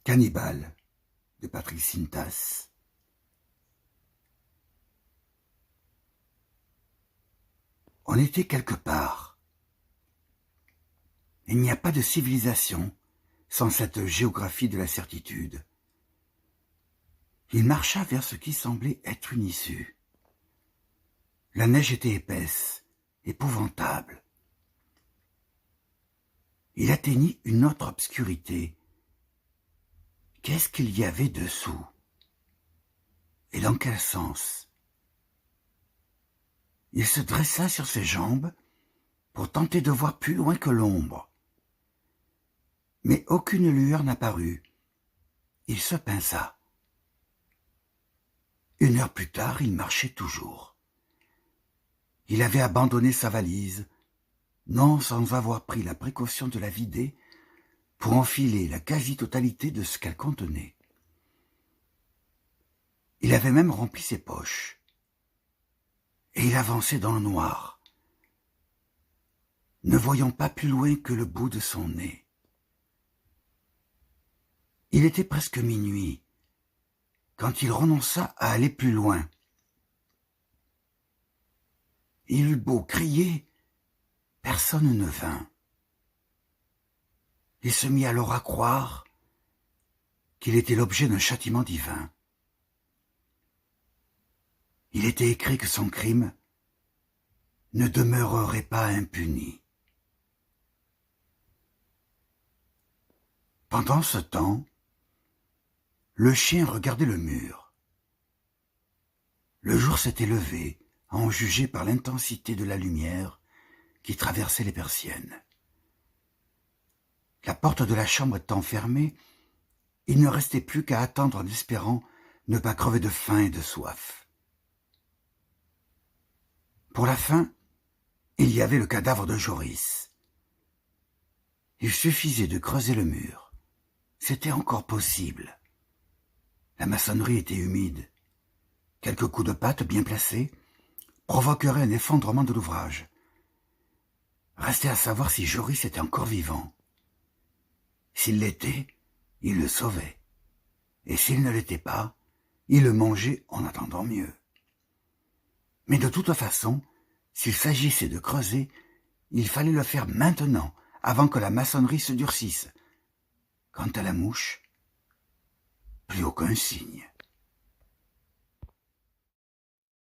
Cannibale de Patrick Sintas. On était quelque part. Il n'y a pas de civilisation sans cette géographie de la certitude. Il marcha vers ce qui semblait être une issue. La neige était épaisse, épouvantable. Il atteignit une autre obscurité. Qu'est-ce qu'il y avait dessous? Et dans quel sens? Il se dressa sur ses jambes pour tenter de voir plus loin que l'ombre. Mais aucune lueur n'apparut. Il se pinça. 1 heure plus tard, il marchait toujours. Il avait abandonné sa valise, non sans avoir pris la précaution de la vider pour enfiler la quasi-totalité de ce qu'elle contenait. Il avait même rempli ses poches. Et il avançait dans le noir, ne voyant pas plus loin que le bout de son nez. Il était presque minuit, quand il renonça à aller plus loin. Il eut beau crier, personne ne vint. Il se mit alors à croire qu'il était l'objet d'un châtiment divin. Il était écrit que son crime ne demeurerait pas impuni. Pendant ce temps, le chien regardait le mur. Le jour s'était levé, à en juger par l'intensité de la lumière qui traversait les persiennes. La porte de la chambre étant fermée, il ne restait plus qu'à attendre en espérant ne pas crever de faim et de soif. Pour la fin, il y avait le cadavre de Joris. Il suffisait de creuser le mur. C'était encore possible. La maçonnerie était humide. Quelques coups de patte bien placés provoqueraient un effondrement de l'ouvrage. Restait à savoir si Joris était encore vivant. S'il l'était, il le sauvait. Et s'il ne l'était pas, il le mangeait en attendant mieux. Mais de toute façon, s'il s'agissait de creuser, il fallait le faire maintenant, avant que la maçonnerie se durcisse. Quant à la mouche, plus aucun signe.